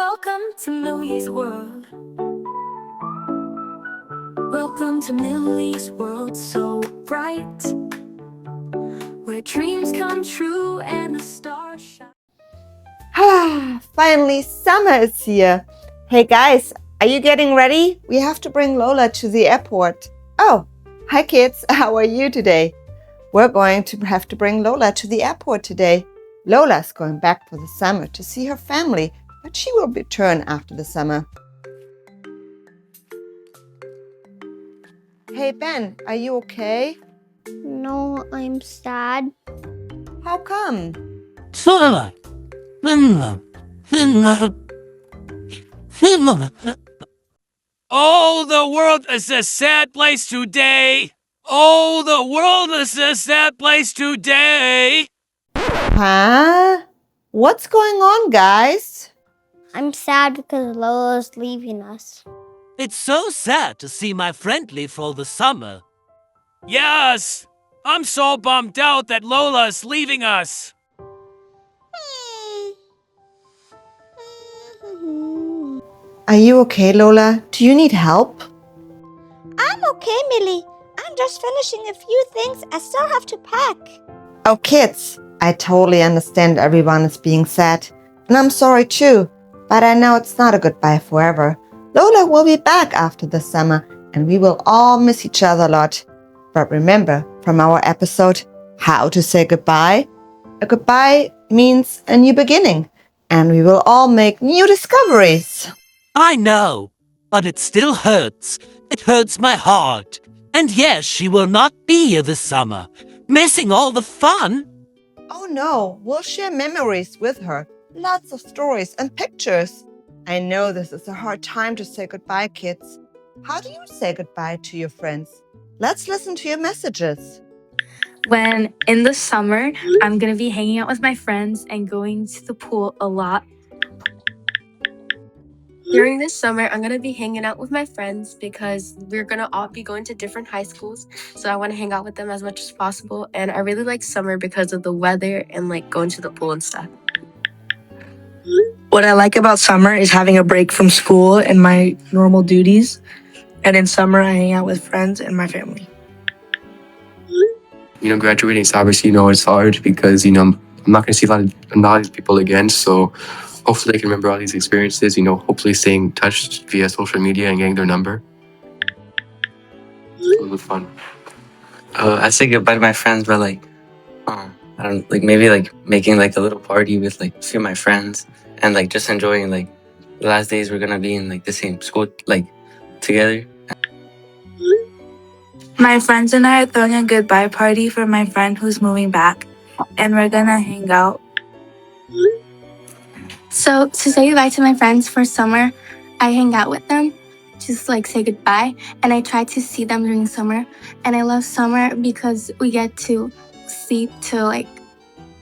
Welcome to Millie's world. Welcome to Millie's world, so bright, where dreams come true and the stars shine. Finally, summer is here. Hey guys, are you getting ready? We have to bring Lola to the airport. Oh, hi kids, how are you today? We're going to have to bring Lola to the airport today. Lola's going back for the summer to see her family, but she will return after the summer. Hey Ben, are you okay? No, I'm sad. How come? Oh, the world is a sad place today. Oh, the world is a sad place today. Huh? What's going on, guys? I'm sad because Lola's leaving us. It's so sad to see my friend leave for the summer. Yes, I'm so bummed out that Lola is leaving us. Are you okay, Lola? Do you need help? I'm okay, Millie. I'm just finishing a few things I still have to pack. Oh, kids, I totally understand everyone is being sad. And I'm sorry too, but I know it's not a goodbye forever. Lola will be back after the summer and we will all miss each other a lot. But remember from our episode, How to Say Goodbye, a goodbye means a new beginning and we will all make new discoveries. I know, but it still hurts. It hurts my heart. And yes, she will not be here this summer, missing all the fun. Oh no, we'll share memories with her. Lots of stories and pictures. I know this is a hard time to say goodbye, kids. How do you say goodbye to your friends? Let's listen to your messages. When in the summer, I'm gonna be hanging out with my friends and going to the pool a lot. During this summer, I'm going to be hanging out with my friends because we're going to all be going to different high schools. So I want to hang out with them as much as possible. And I really like summer because of the weather and like going to the pool and stuff. What I like about summer is having a break from school and my normal duties. And in summer, I hang out with friends and my family. Graduating Sabbath, it's hard because, I'm not going to see a lot of these people again. So hopefully I can remember all these experiences, hopefully staying in touch via social media and getting their number. It was fun. I say goodbye to my friends, but I don't maybe making a little party with a few of my friends and just enjoying the last days we're gonna be in the same school together. My friends and I are throwing a goodbye party for my friend who's moving back, and we're gonna hang out. So to say goodbye to my friends for summer, I hang out with them, just say goodbye, and I try to see them during summer. And I love summer because we get to sleep till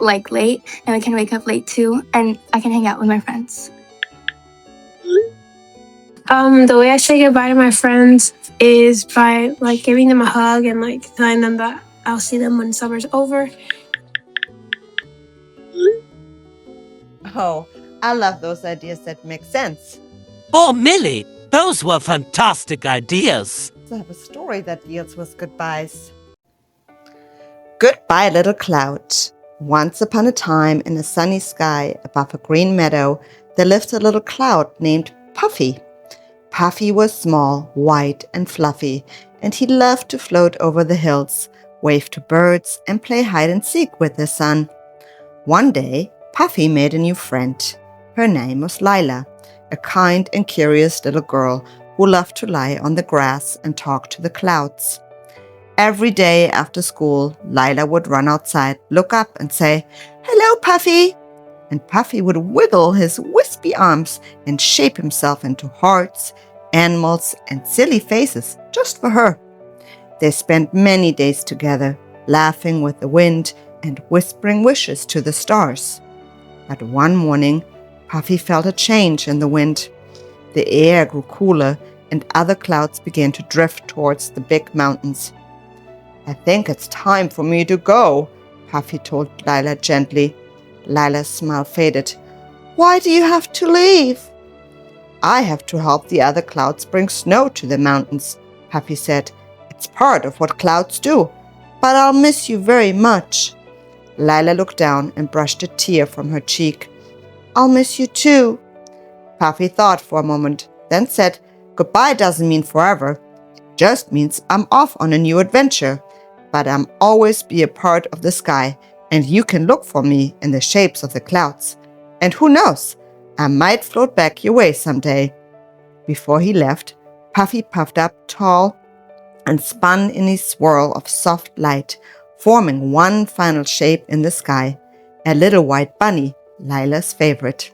late, and we can wake up late too, and I can hang out with my friends. The way I say goodbye to my friends is by giving them a hug and telling them that I'll see them when summer's over. Oh, I love those ideas that make sense. Oh, Millie, those were fantastic ideas. I have a story that deals with goodbyes. Goodbye, little cloud. Once upon a time in a sunny sky above a green meadow, there lived a little cloud named Puffy. Puffy was small, white and fluffy, and he loved to float over the hills, wave to birds, and play hide and seek with the sun. One day, Puffy made a new friend. Her name was Lila, a kind and curious little girl who loved to lie on the grass and talk to the clouds. Every day after school, Lila would run outside, look up and say, "Hello, Puffy!" And Puffy would wiggle his wispy arms and shape himself into hearts, animals, and silly faces just for her. They spent many days together, laughing with the wind and whispering wishes to the stars. But one morning, Puffy felt a change in the wind. The air grew cooler and other clouds began to drift towards the big mountains. "I think it's time for me to go," Puffy told Lila gently. Lila's smile faded. "Why do you have to leave?" I have to help the other clouds bring snow to the mountains, Puffy said. It's part of what clouds do, but I'll miss you very much. Lila looked down and brushed a tear from her cheek. I'll miss you too. Puffy thought for a moment, then said, Goodbye doesn't mean forever. It just means I'm off on a new adventure. But I'm always be a part of the sky, and you can look for me in the shapes of the clouds. And who knows, I might float back your way someday. Before he left, Puffy puffed up tall and spun in a swirl of soft light, forming one final shape in the sky, a little white bunny, Lila's favorite.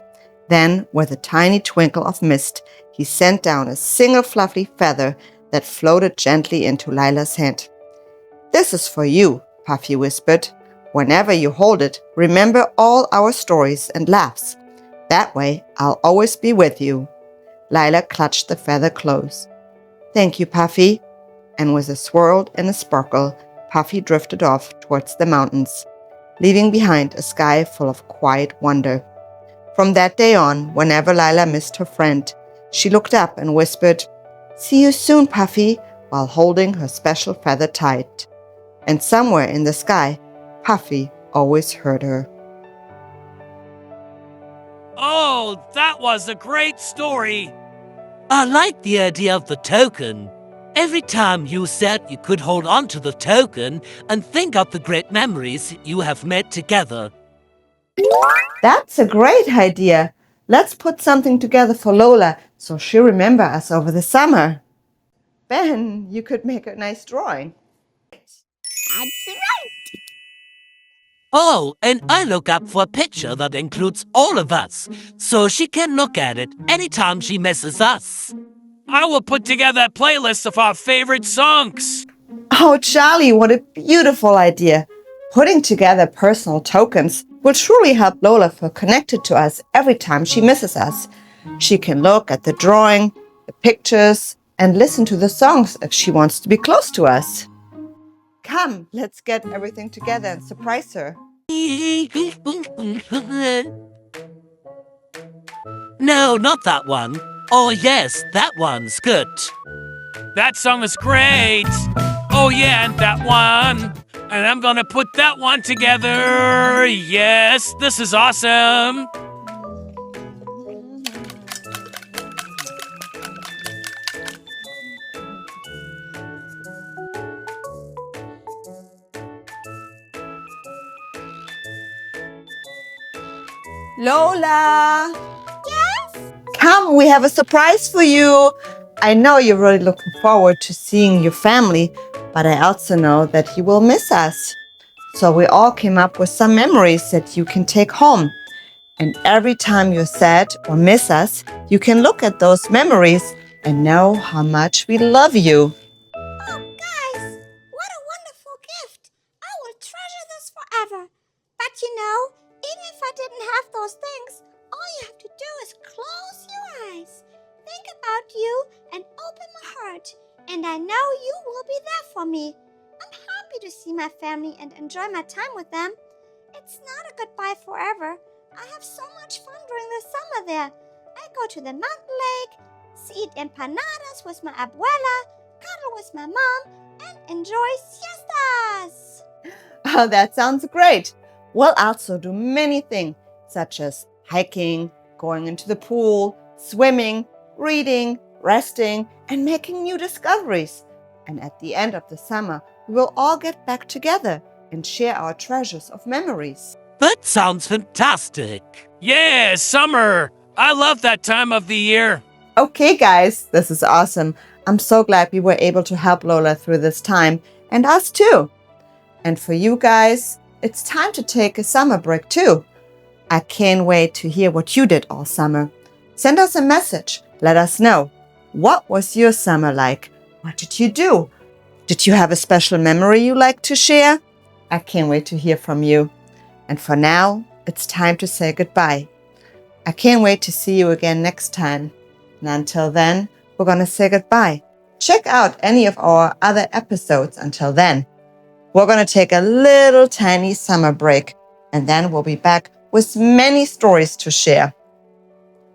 Then, with a tiny twinkle of mist, he sent down a single fluffy feather that floated gently into Lila's hand. This is for you, Puffy whispered. Whenever you hold it, remember all our stories and laughs. That way, I'll always be with you. Lila clutched the feather close. Thank you, Puffy. And with a swirl and a sparkle, Puffy drifted off towards the mountains, leaving behind a sky full of quiet wonder. From that day on, whenever Lila missed her friend, she looked up and whispered, See you soon, Puffy, while holding her special feather tight. And somewhere in the sky, Puffy always heard her. Oh, that was a great story. I like the idea of the token. Every time you said you could hold on to the token and think of the great memories you have made together. That's a great idea. Let's put something together for Lola so she'll remember us over the summer. Ben, you could make a nice drawing. That's right. Oh, and I look up for a picture that includes all of us, so she can look at it anytime she misses us. I will put together a playlist of our favorite songs. Oh, Charlie, what a beautiful idea. Putting together personal tokens will truly help Lola feel connected to us every time she misses us. She can look at the drawing, the pictures, and listen to the songs if she wants to be close to us. Come, let's get everything together and surprise her. No, not that one. Oh yes, that one's good. That song is great. Oh yeah, and that one. And I'm gonna put that one together. Yes, this is awesome. Lola! Yes? Come, we have a surprise for you. I know you're really looking forward to seeing your family, but I also know that you will miss us. So we all came up with some memories that you can take home. And every time you're sad or miss us, you can look at those memories and know how much we love you. Oh, guys, what a wonderful gift. I will treasure this forever. But you know, even if I didn't have those things, all you have to do is close your eyes, think about you, and open my heart. And I know you will be there for me. I'm happy to see my family and enjoy my time with them. It's not a goodbye forever. I have so much fun during the summer there. I go to the mountain lake, eat empanadas with my abuela, cuddle with my mom, and enjoy siestas. Oh, that sounds great. We'll also do many things, such as hiking, going into the pool, swimming, reading, resting, and making new discoveries. And at the end of the summer, we will all get back together and share our treasures of memories. That sounds fantastic. Yeah, summer. I love that time of the year. Okay, guys, this is awesome. I'm so glad we were able to help Lola through this time, and us too. And for you guys, it's time to take a summer break too. I can't wait to hear what you did all summer. Send us a message. Let us know. What was your summer like? What did you do? Did you have a special memory you like to share? I can't wait to hear from you. And for now, it's time to say goodbye. I can't wait to see you again next time. And until then, we're going to say goodbye. Check out any of our other episodes until then. We're going to take a little tiny summer break, and then we'll be back with many stories to share.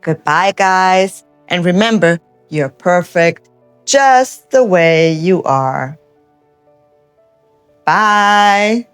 Goodbye, guys. And remember, you're perfect just the way you are. Bye.